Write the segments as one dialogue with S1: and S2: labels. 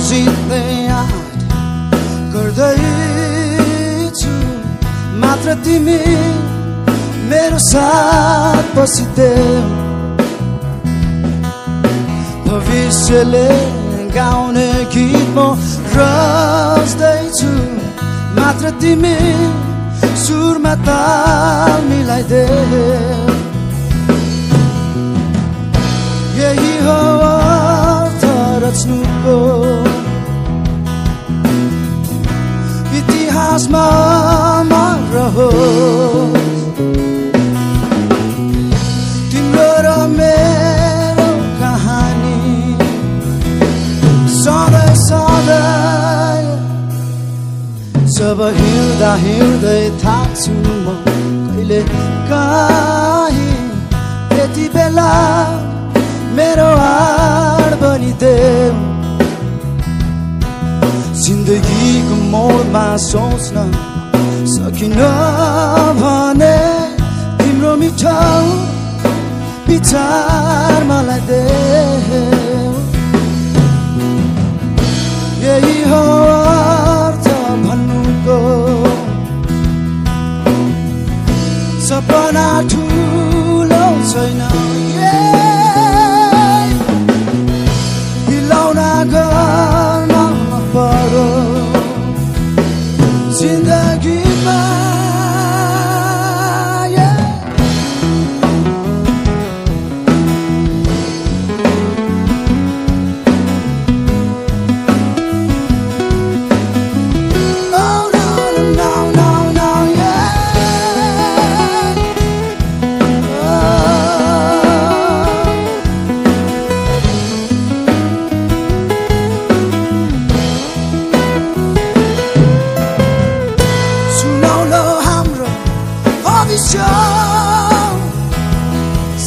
S1: जित्ने आँट गर्दैछु मात्र तिमी मेरो साथ बसिदेऊ भविष्यले गाउने गीत म रच्दैछु मात्र तिमी सुरमा ताल मिलाइदेऊ यही हो अर्थ रच्नुको इतिहासमा अमर रहोस् तिम्रो र मेरो कहानी सधैँ सधैँ जब हिँड्दा हिँड्दै थाक्छु म कहिले काहीँ त्यति बेला मेरो हाड बनिदेऊ जिन्दगीको मोडमा सोच्न सकिन भने तिम्रो मिठो विचार मलाई देऊ यही हो अर्थ भन्नुको सपना ठुलो छैन हिलाउना गर्न पर्यो जिन्दगीमा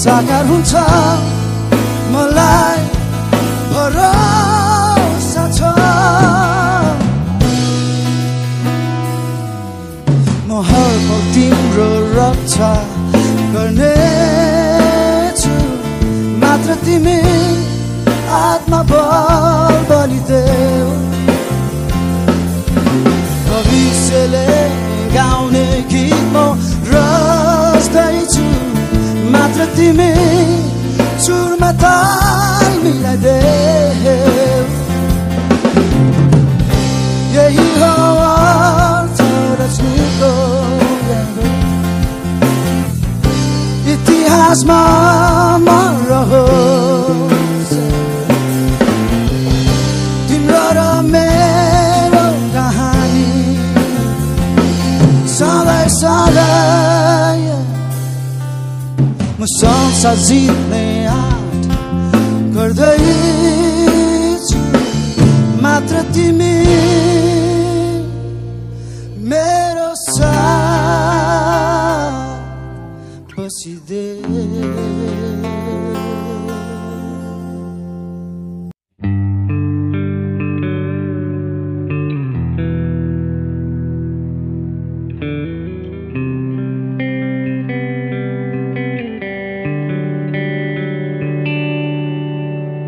S1: साकार हुन्छ मलाई भरोसा छ म हर पल तिम्रो रक्षा गर्नेछु मात्र तिमी आत्मबल बलिदेऊ भविष्यले गाउने गीत म रच्दैछु मात्र तिमी सुरमा ताल मिलाइदेऊ यही हो अर्थ रच्नुको इतिहासमा अमर रहोस् तिम्रो र मेरो कहानी सधैँ सधैँ म संसार जित्ने आँट गर्दैछु मात्र तिमी मेरो साथ बसिदेऊ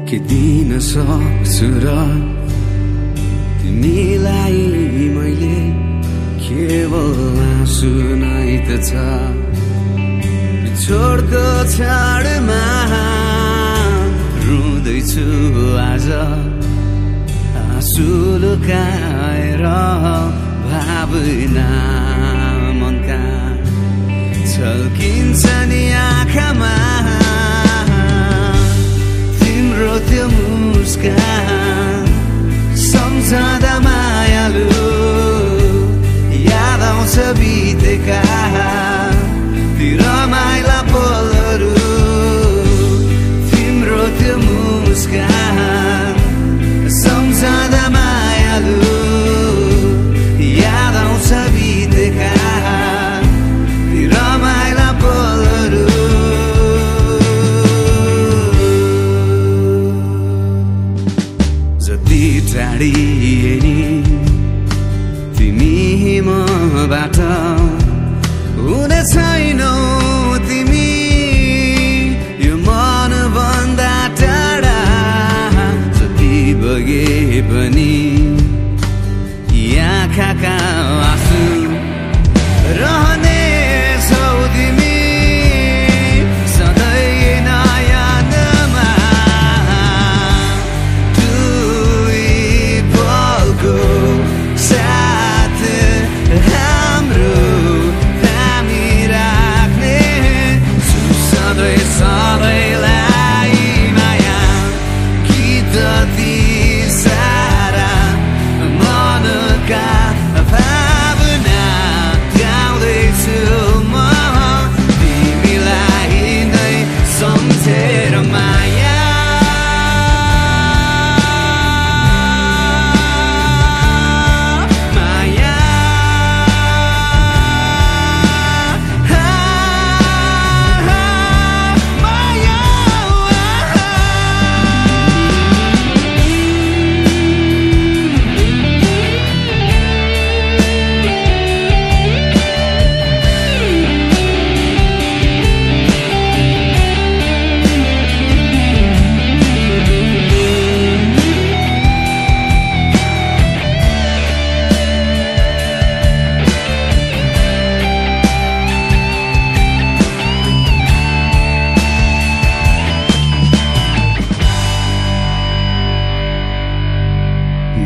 S2: के दिन सक्छु र तिमीलाई मैले केवल आँसु नै त छ छोडको छाडमा रुँदैछु आज आँसु लुकाएर भावना मनका छल्किन्छ नि आँखामा तिम्रो त्यो मुस्कान सम्झँदा मायालु याद आउँछ बितेका ती रमाइला पलहरू तिम्रो त्यो मुस्कान सम्झँदा मायालु याद आउँछ बितेका ती रमाइला पलहरू टाढिए नि तिमी मबाट हुने छैनौ तिमी यो मन भन्दा टाढा जति बगे पनि आँखाका आँसु रहने छौ तिमी सधैँ नयाँमा दुई पलको साथ हाम्रो हामी राख्ने सधैँ सबैलाई माया गीत ती सारा मनका भावना गाउँदैछु म तिमीलाई नै सम्झेर माया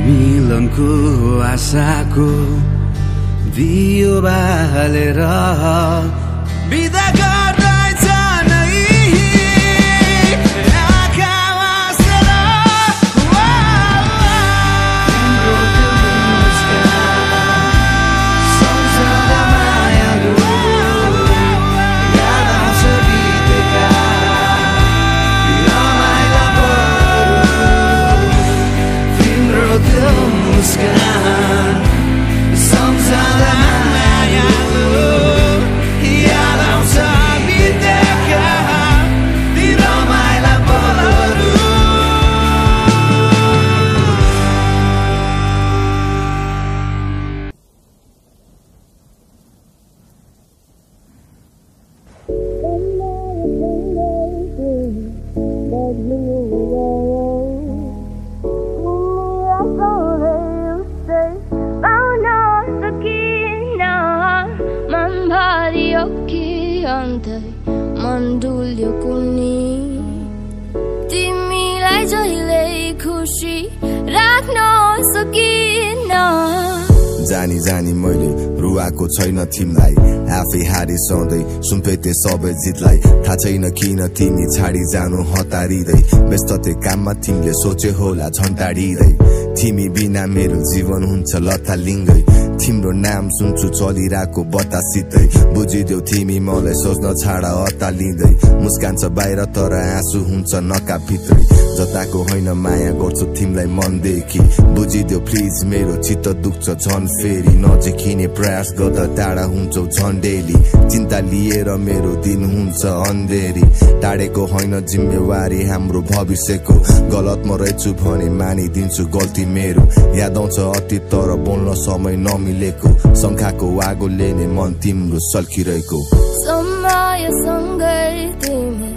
S2: मिलनको आशाको दियो बालेर बिदा गर्दैछ नै आँखा आँसेर सम्झना मायालु याद आउँछ बितेका रमाइला त्यो मुस्कान सम्झना मायालु याद आउँछ बितेका ती रमाइला पलहरू
S3: मन डुल्यो कुनी तिमीलाई जहिले खुसी राख्न सकिन
S4: जानी जानी मैले रुवाको छैन तिमीलाई आफै हारी सधैँ सुम्पेते सबै जितलाई थाहा छैन किन तिमी छाडी जानु हतारिँदै व्यस्तते काममा तिमीले सोचे होला झन्टाडिँदै तिमी बिना मेरो जीवन हुन्छ लथालिङ्गै तिम्रो नाम सुन्छु चलिरहेको बतासितै बुझिदेऊ तिमी मलाई सोच्न छाडा अत्तालिँदै मुस्कान छ बाहिर तर आँसु हुन्छ नकाभित्रै जताको होइन माया गर्छु तिमीलाई मनदेखि बुझिदेऊ प्लिज मेरो चित्त दुख्छ झन् फेरि नजिकिने प्रयास गर्दा टाढा हुन्छौ झन् डेली चिन्ता लिएर मेरो दिन हुन्छ अन्धेरी टाढेको होइन जिम्मेवारी हाम्रो भविष्यको गलतमा रहेछु भने मानिदिन्छु गल्ती मेरो याद आउँछ अतीत तर बोल्न समय नमिलेको शङ्खाको आगोले नै मन तिम्रो सल्किरहेको
S3: समयसँगै तिमी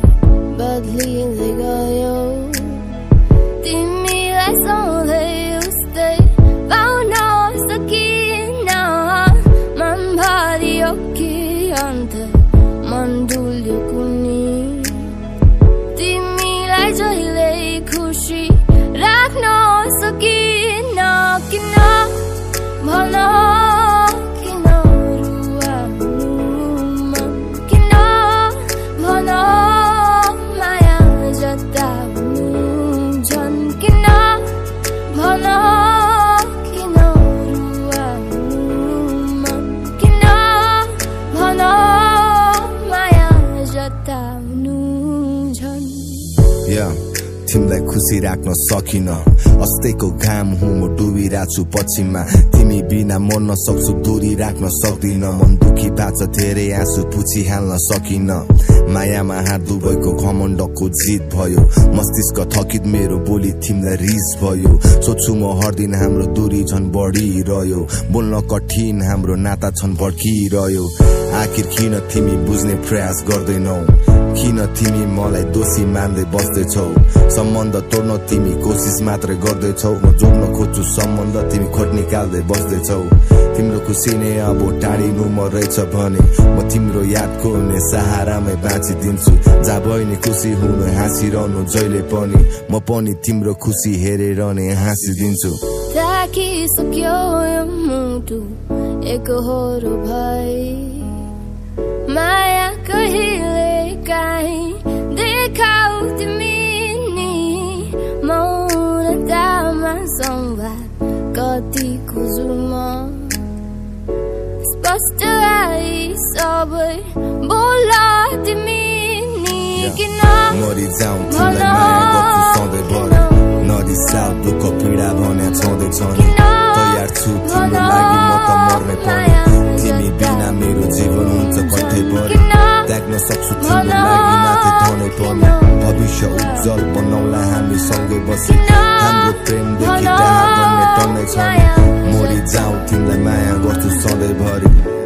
S3: बदलिँदै गयौ तिमीलाई सधैँ उस्तै पाउन सकिन मन भरियो कि अन्त मन डुल्यो कुनी तिमीलाई जहिले खुसी राख्न सकिन किन भन किन रुवाउनु किन भन माया जताउनु झन् किन भन किन रुवाउनु किन भन माया जताउनु झन्
S4: तिमीलाई खुसी राख्न सकिन अस्तिको घाम हुँ म डुबिरहेको छु पछिमा तिमी बिना मर्न सक्छु दूरी राख्न सक्दिन मन दुखी भएको छ धेरै आँसु पुछिहाल्न सकिन मायामा हात दुबैको घमण्डको जित भयो मस्तिष्क थकित मेरो बोली तिमीलाई रिस भयो सोच्छु म हर दिन हाम्रो दूरी झन् बढिरह्यो बोल्न कठिन हाम्रो नाता छन् भड्किरह्यो आखिर किन तिमी बुझ्ने प्रयास गर्दैनौ किन तिमी मलाई दोषी मान्दै बस्दैछौ सम्बन्ध तोड्न तिमी कोसिस मात्रै गर्दैछौ म जोड्न खोज्छु सम्बन्ध तिमी खोट निकाल्दै बस्दैछौ तिम्रो खुसी नै अब टाढिनु म रहेछ भने म तिम्रो यादको ने सहारामै बाँचिदिन्छु जा भए नि खुसी हुनु हाँसिरहनु जहिले पनि म पनि तिम्रो खुसी हेरेर नै हाँसिदिन्छु
S3: ताकिसक्यो यो मुटु एकहोरो भई माया कहिले काहीँ देखाऊ तिमी नि मौनतामा संवाद कति खोजु म स्पष्ट आई सबै बोल तिमी नि किन
S4: मरिजाउँ तिमीलाई माया गर्छु सधैँभरि नरिसाउ दुःख पीडा भने छँदैछ नि तयार छु तिम्रो लागि म त मर्नै पर्ने तिमी बिना मेरो जीवन हुन्छ कतैभरि त्याग्न सक्छु तिम्रो लागि माथि ठानै पर्ने भविष्य उज्जवल बनाउला हामी सँगै बसी हाम्रो प्रेम देखि त्यहाँ गर्ने टन्नै छ मरिजाउँ तिमीलाई माया गर्छु सधैँभरि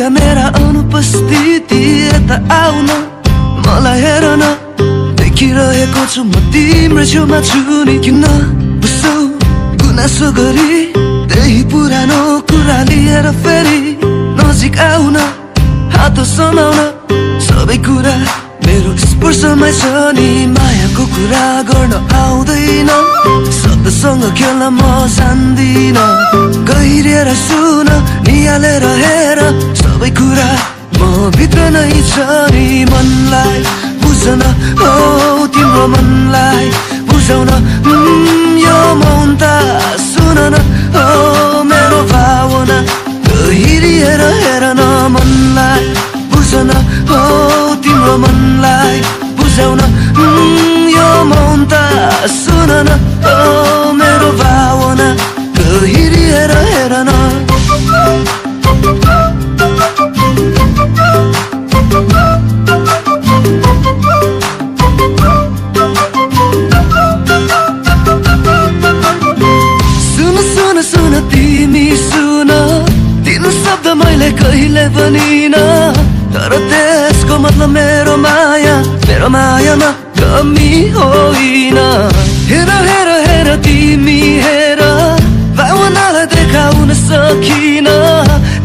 S2: मेरा अनुपस्थिति यता आउन मलाई हेर न देखिरहेको छु म तिम्रो छेउमा छु नि किन बुझ्छौ गुनासो गरी त्यही पुरानो कुरा लिएर फेरि नजिक आउन हात समाउन सबै कुरा मेरो स्पर्शमै छ नि मायाको कुरा गर्न आउँदैन शब्दसँग खेल्न म जान्दिन गहिरिएर सुन निहालेर हेर सबै कुरा म भित्र नै छ नि मनलाई बुझ्न हो तिम्रो मनलाई बुझाउन यो मौन त सुन न हो मेरो भावना गहिरिएर हेर न मनलाई बुझ्न हो तिम्रो मनलाई बुझाउन यो मौन त सुन न हो मेरो भावना गहिरिएर हेर न मैले कहिले पनि न तर त्यसको मतलब मेरो मायामा कमी होइन हेर हेर हेर तिमी हेर भावनालाई देखाउन सकिन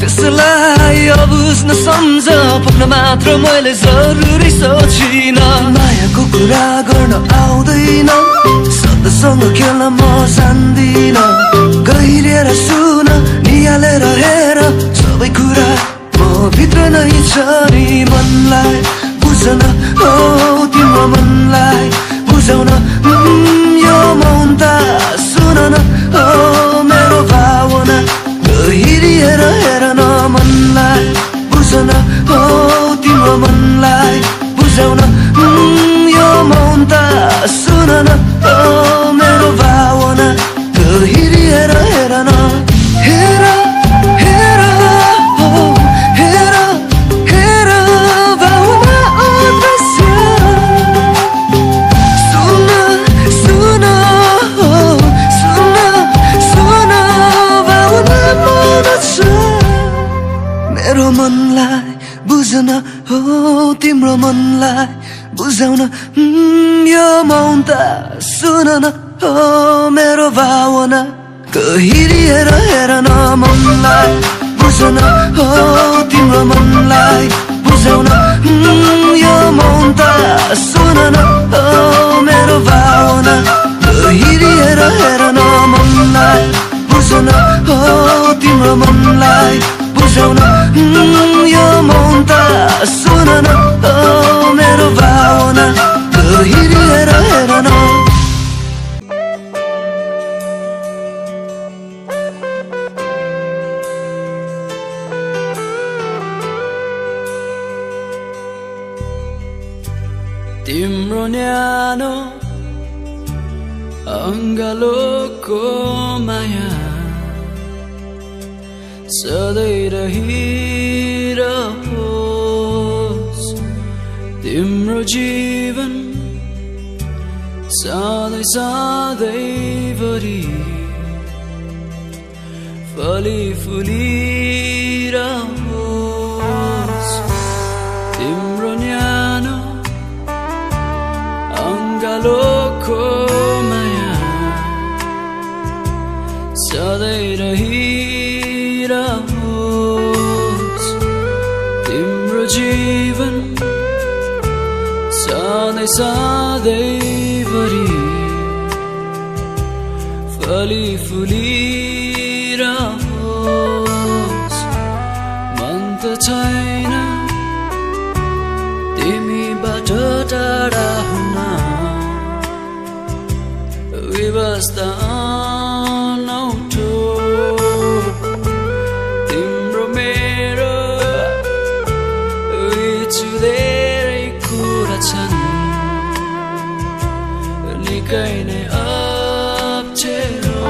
S2: त्यसलाई बुझ्न सम्झ पुग्न मात्र मैले जरुरी सोचिन मायाको कुरा गर्न आउँदैन शब्दसँग खेल्न म जान्दिन गहिरिएर सुन निहालेर हेर सबै कुरा म भित्र नै छ नि मनलाई बुझ्न हो तिम्रो मनलाई बुझाउन यो मौन त सुन न हो मेरो भावना गहिरिएर हेर न मनलाई बुझ्न हो तिम्रो मनलाई बुझाउन यो मौन त सुन न हो मेरो भावना गहिरिएर हेर न हेर हेर हो हेर हेर भावना अदृश्य सुन सुन हो सुन सुन भावना मन छ मेरो मनलाई बुझ्न हो तिम्रो मनलाई बुझाउन यो मौन त सुन न हो मेरो भावना गहिरिएर हेर न मनलाई बुझ्न हो तिम्रो मनलाई बुझाउन यो मौन त सुन न हो मेरो भावना गहिरिएर हेर न मनलाई बुझ्न हो तिम्रो मनलाई बुझाउन यो मौन त सुन न हो मेरो भावना गहिरिएर हेर न तिम्रो न्यानो अङ्गालोको माया
S5: सधैँ रहिरहोस् तिम्रो जीवन सधैँ सधैँभरि फली फुलिरहोस् तिम्रो न्यानो अङ्गालोको माया सधैँ रहिरहोस् तिम्रो जीवन सधैँ सधैँभरि फली फुलिरहोस् मन त छैन तिमीबाट टाढा हुन व्यवस्था अनौठो तिम्रो मेरो बिचु धेरै कुरा छन् निकै नै अप्ठ्यारो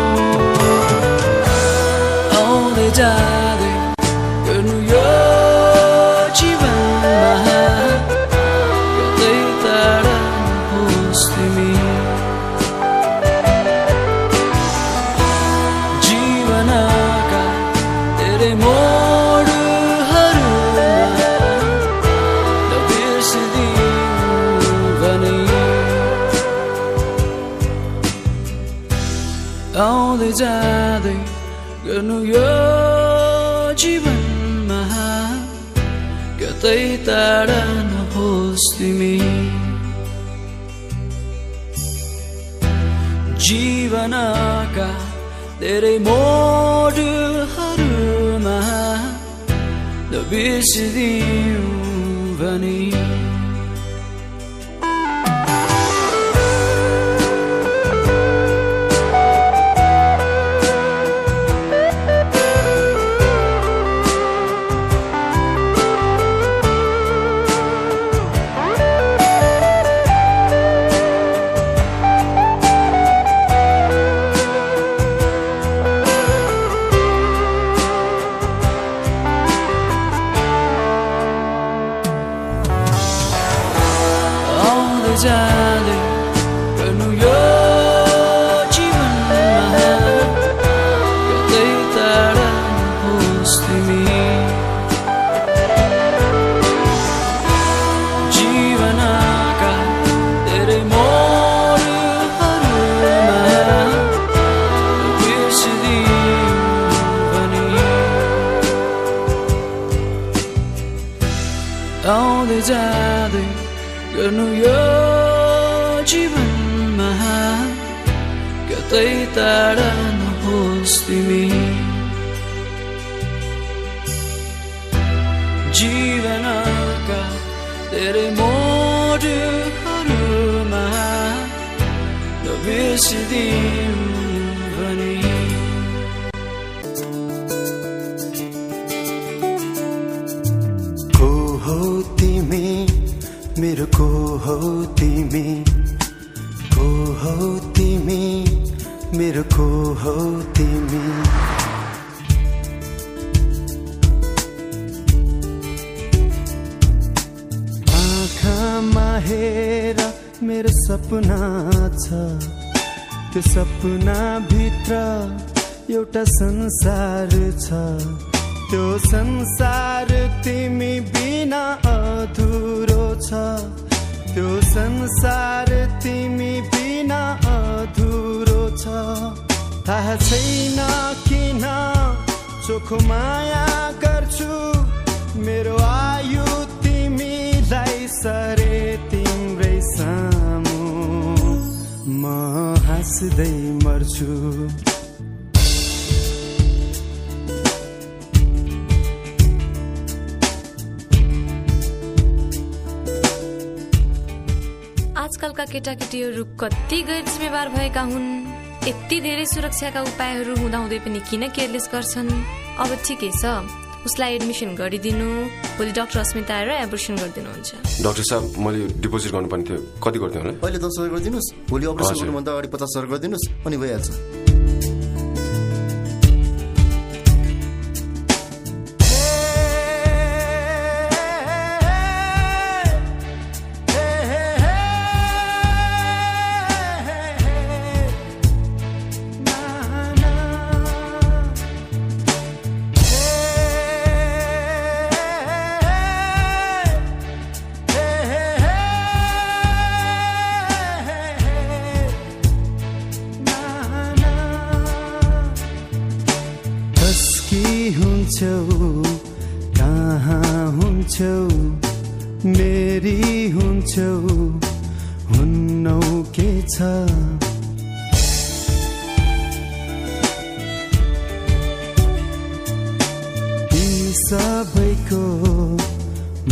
S5: आउँदै जाँदै गर्नु यो जीवनमा कतै टाढा नहोस् तिमी जीवनका धेरै मोडहरूमा नबिर्सिदिनु भने आउँदै जाँदै गर्नु यो जीवनमा कतै टाढा नहोस् तिमी जीवनका धेरै मोडहरूमा नबिर्सिदिनु भने जाँदै गर्नु यो जीवनमा कतै टाढा नहोस् तिमी जीवनका धेरै मोडहरूमा बिर्सिदिनु भने आउँदै जाँदै गर्नु यो जीवनमा कतै टाढा नहोस् तिमी जीवनका धेरै मोडहरूमा नबिर्सिदिनु भने
S1: को हो तिमी मेरो को हो तिमी को हो तिमी मेरो को हो तिमी आँखामा हेर मेरो सपना छ त्यो सपना भित्र एउटा संसार छ त्यो संसार तिमी बिना अधुरो छ त्यो संसार तिमी बिना अधुरो छ थाहा छैन किन चोखो माया गर्छु मेरो आयु तिमीलाई सरे तिम्रै सामु म हाँस्दै मर्छु
S6: आजकलका केटाकेटीहरू कति गैर जिम्मेवार भएका हुन् यति धेरै सुरक्षाका उपायहरू हुँदाहुँदै पनि किन केयरलेस गर्छन् अब ठिकै छ उसलाई एडमिसन गरिदिनु भोलि डाक्टर अस्मिता आएर एबोर्सन गरिदिनुहुन्छ
S7: डाक्टर साहब मैले डिपोजिट गर्नुपर्ने थियो कति गर्दै होला
S8: पहिले 10,000 गरिदिनुस् भोलि अपरेसन गर्नुभन्दा अगाडि 50,000 गरिदिनुस् अनि भइहाल्छ
S1: मेरी हुन्छौ हुन्नौ के छ यी सबैको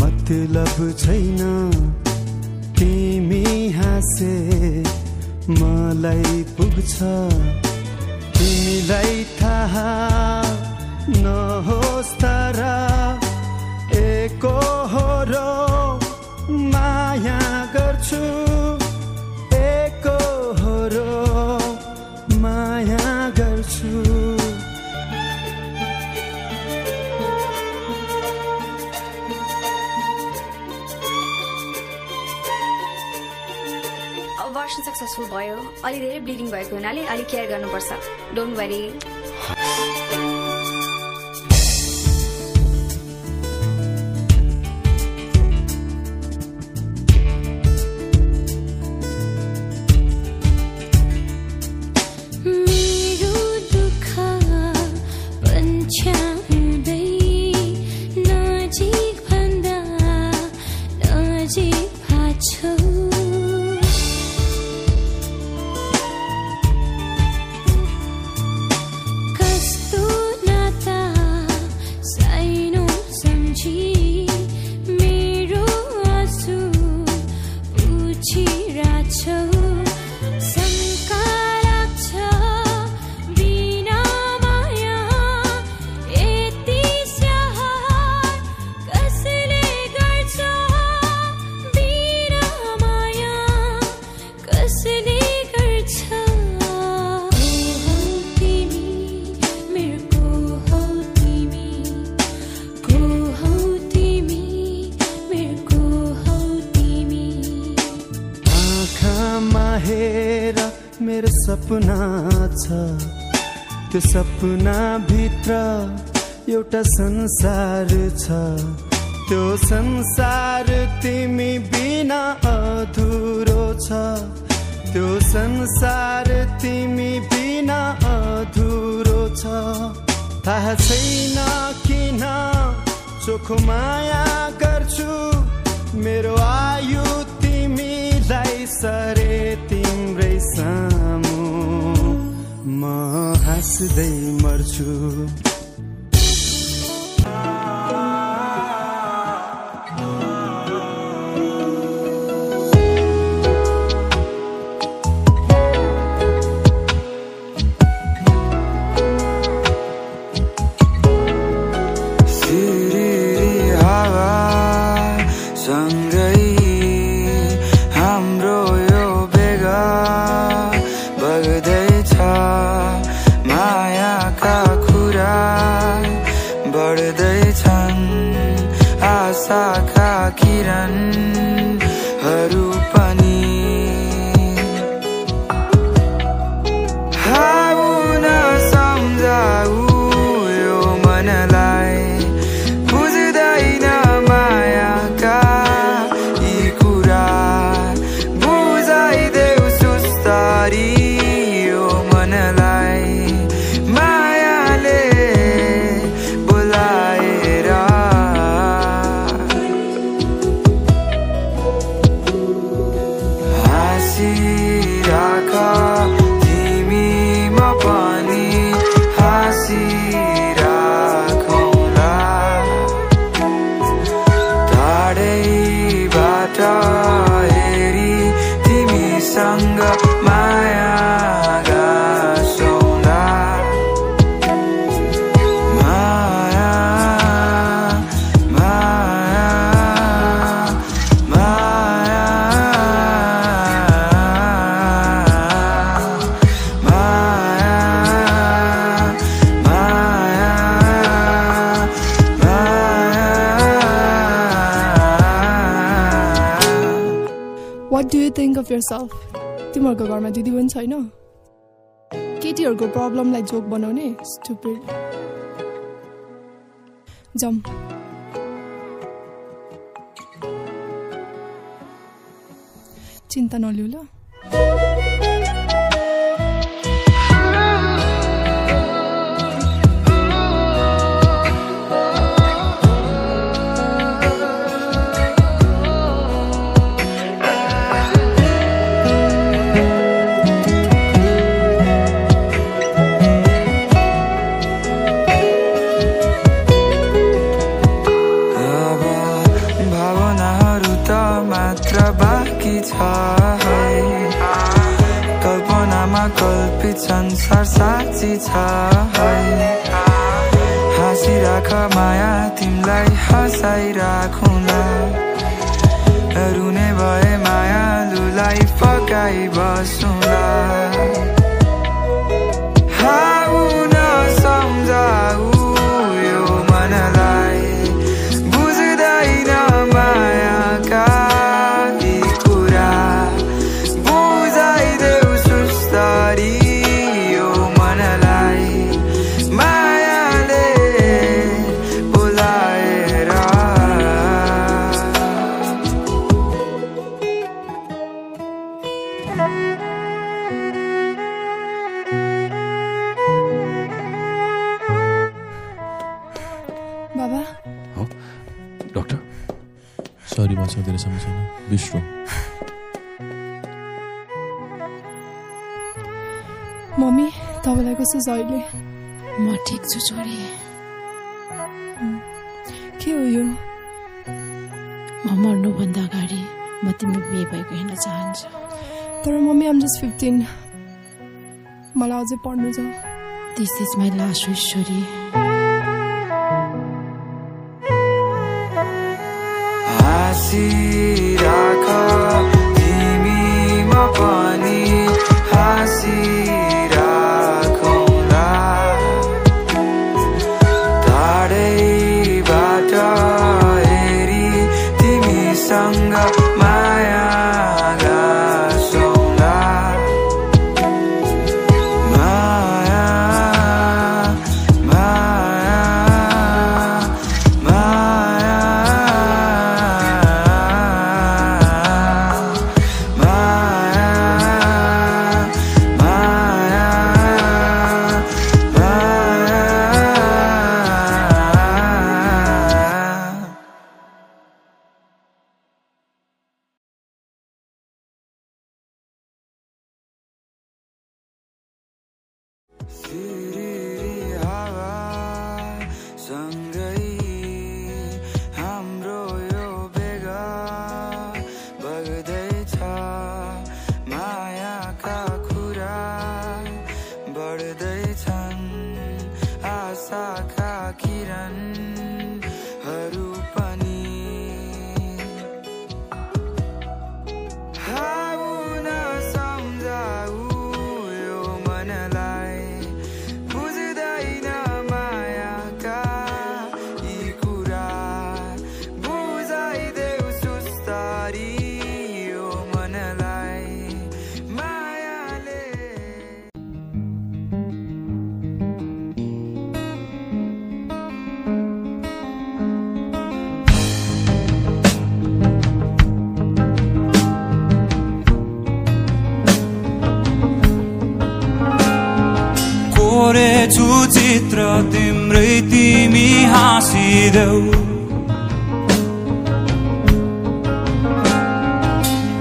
S1: मतलब छैन तिमी हाँसे मलाई पुग्छ तिमीलाई थाहा नहोस् तर एकहोरो माया गर्छु एकहोरो माया गर्छु
S9: अबर्सन सक्सेसफुल भयो अलि धेरै ब्लिडिङ भएको हुनाले अलि केयर गर्नुपर्छ डोन्ट वरी
S1: सपना छ त्यो सपना भित्र एउटा संसार छ त्यो संसार तिमी बिना अधुरो छ त्यो संसार तिमी बिना अधुरो छ थाहा छैन किन चोखो माया गर्छु मेरो आयु तिमीलाई सरे तिम्रै सामु म हाँस्दै मर्छु
S10: आशाका किरणहरू पनि आउन सम्झाऊ यो मनलाई बुझ्दैन मायाका यी कुरा बुझाइदेऊ सुस्तारी यो मनलाई मायाले बोलाएर राख तिमीमा पनि हाँसिराखौँला टाढैबाट हेरी तिमीसँग माया गाँसौँला माया माया माया
S11: What do you think of yourself? तिमीहरूको घरमा दिदी पनि छैन केटीहरूको प्रब्लमलाई जोक बनाउने स्टुपिड जम चिन्ता नलिऊ ल
S10: बाँकी छ है कल्पनामा कल्पित संसार साँची छ है हाँसिराख माया तिमीलाई हँसाइराखुला रुने भए मायालुलाई फकाइ बसुला हाउन सम्झाउ यो मनलाई बुझ्दैन मायाका यी कुरा बुझाइदेऊ सुस्तरी यो मनलाई मायाले बोलाएर
S11: बाबा
S12: हो डाक्टर सरी मसँग धेरै समय छैन विश्राम
S11: मम्मी तपाईँलाई कस्तो छ अहिले
S13: म ठिक छु छोरी
S11: के हो यो
S13: म मर्नुभन्दा अगाडि म तिम्रो बिहे भएको हेर्न चाहन्छु
S11: तर मम्मी आम जस्ट 15 मलाई अझै पढ्नु छ
S13: this is my last wish छोरी
S10: हाँसिराख तिमी म पनि हाँसिराखौँला टाढैबाट हेरी तिमीसँग माया गाँसौँला माया माया माया सँगै हाम्रो यो बेगा बग्दैछ मायाका कुरा बढ्दैछन् आशाका किरणहरू पनि आउन सम्झाउ यो मनलाई बुझ्दैन मायाका यी कुरा बुझाइदेऊ सुस्तरी यो मनलाई मायाले कोरेछु चित्र तिम्रै तिमी हाँसिदेऊ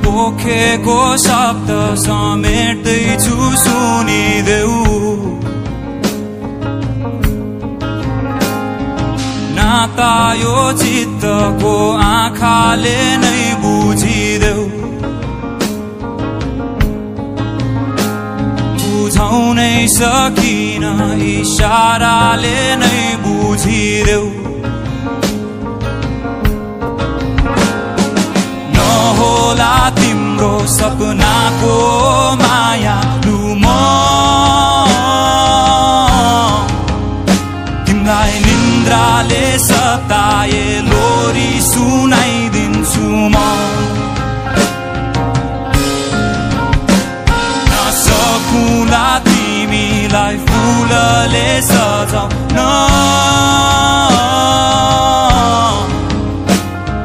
S10: पोखेको शब्द समेट्दैछु सुनिदेऊ नाता यो चित्तको आँखाले नै बुझिदेऊ बुझाउनै सकिन इशाराले नै बुझिदेऊ नहोला तिम्रो सपनाको माया लुम तिमीलाई निन्द्राले सताए लोरी सुनाइदिन्छु म नसकुला तिमीलाई फुलले सजाउन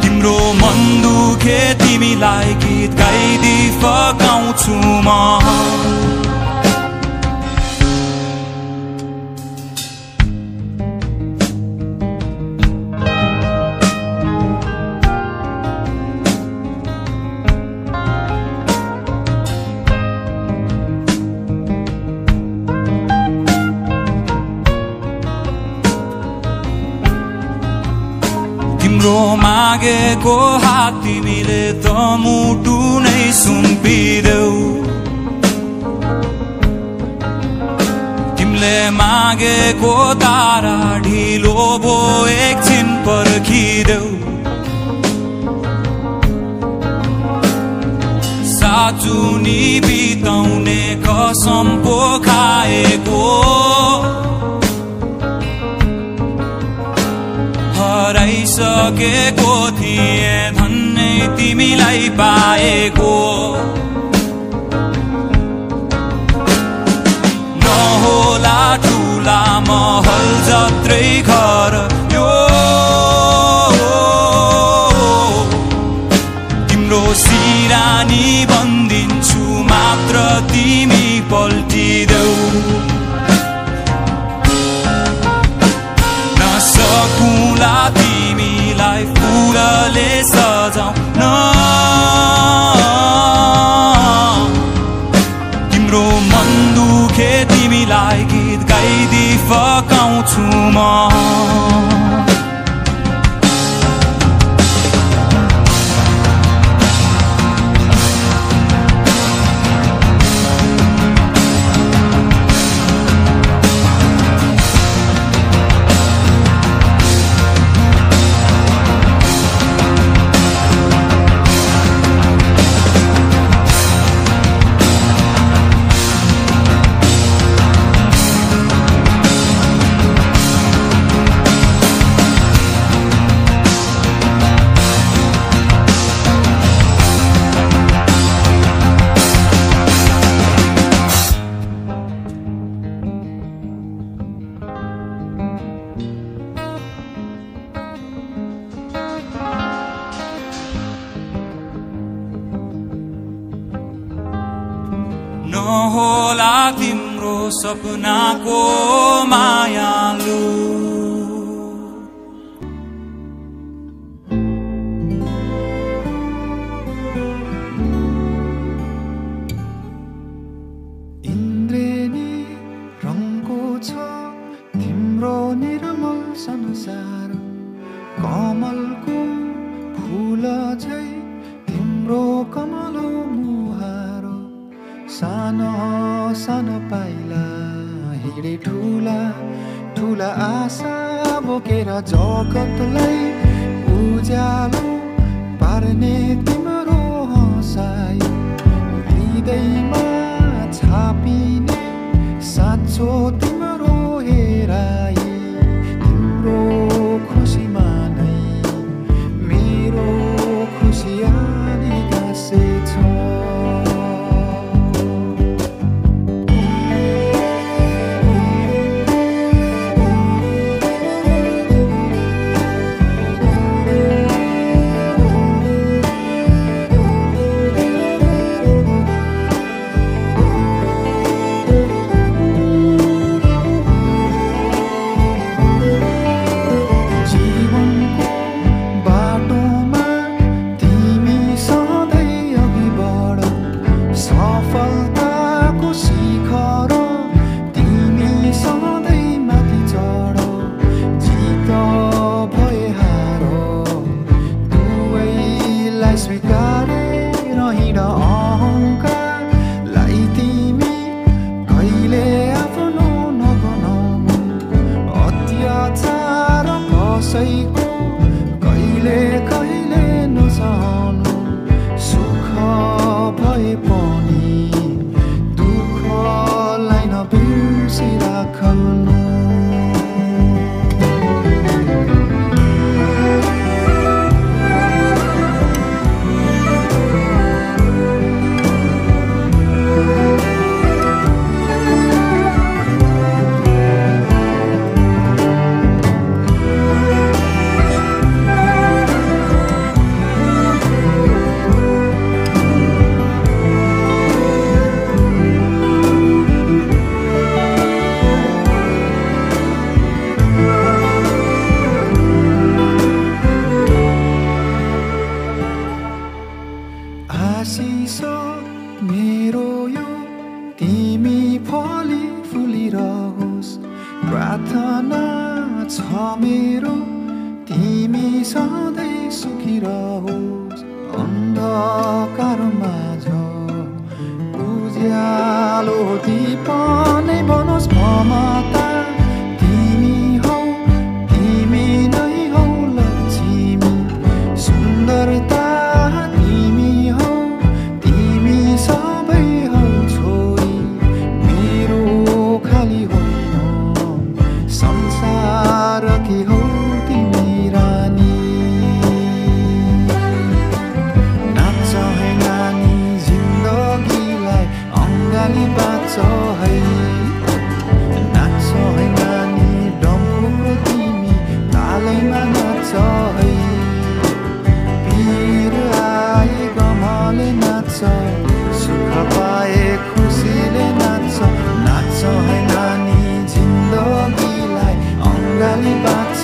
S10: तिम्रो मन दुखे तिमीलाई गीत गाइदी फकाउँछु म
S14: मागेको हात तिमीले त मुटु नै सुम्पिदेऊ तिमीले मागेको तारा ढिलो भो एकछिन पर्खिदेऊ साचुनी बिताउने कसम पो खाएको हराइसकेको थिए धन्नै तिमीलाई पाएको नहोला ठुला महल जत्रै घर यो तिम्रो सिरानी बन्दिन्छु मात्र तिमी पल्टिदेऊ नसकुला तिमीलाई फुलले सजाउन तिम्रो मन दुखे तिमीलाई गीत गाइदी फकाउँछु म नहोला तिम्रो सपनाको मायालु
S15: इन्द्रेणी रङको छ तिम्रो निर्मल संसार कमलको फूल झै तिम्रो कमलो मुहार सानो सानो पाइला हिँडे ठुला ठुला आशा बोकेर जगतलाई उज्यालो पार्ने तिम्रो हँसाइ हृदयमा छापिने साँचो तिम्रो हेराइ तिम्रो खुसीमा नै मेरो खुसी आनी गाँसेछ सुखी रहोस् अन्धकारमा उज्यालो दीप नै बनोस् ममता तिमी हौ तिमी नै हौ लक्ष्मी सुन्दरता तिमी हौ तिमी सबै हौ छोरी मेरो खाली होइन संसारकी हौ तिमी रानी नाच्छ है नानी जिन्दगीलाई अङ्गाली बाँच्छ है नाच्छ है नानी डम्फुको तिमी तालैमा नाच्छ है पीर आए गमले नाच्छ सुख पाए खुसीले नाच्छ नाच्छ है नानी जिन्दगीलाई अङ्गाली बाँच्छ